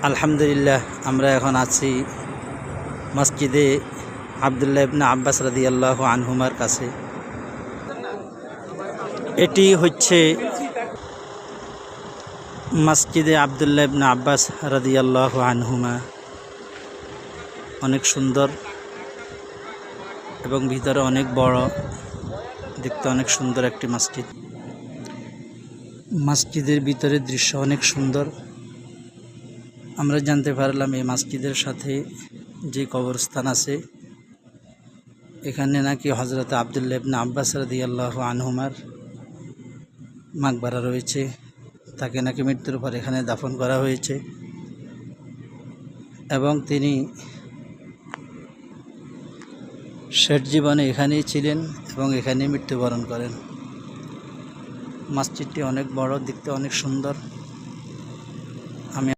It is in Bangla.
আলহামদুলিল্লাহ, আমরা এখন আছি মসজিদে আবদুল্লাহ ইবনে আব্বাস রাদিয়াল্লাহু আনহুমার কাছে। এটি হচ্ছে মসজিদে আবদুল্লাহ ইবনে আব্বাস রাদিয়াল্লাহু আনহুমা। অনেক সুন্দর এবং ভিতরে অনেক বড়, দেখতে অনেক সুন্দর একটি মসজিদ। মসজিদের ভিতরের দৃশ্য অনেক সুন্দর। আমরা জানতে পারলাম এই মসজিদের সাথে যে কবরস্থান আছে, এখানে নাকি হযরত আবদুল্লাহ ইবনে আব্বাস রাদিয়াল্লাহু আনহুমার মাকবারা রয়েছে। তাকে নাকি মৃত্যুর পর এখানে দাফন করা হয়েছে এবং তিনি শেষ জীবনে এখানেই ছিলেন এবং এখানেই মৃত্যুবরণ করেন। মসজিদটি অনেক বড়, দেখতে অনেক সুন্দর। আমি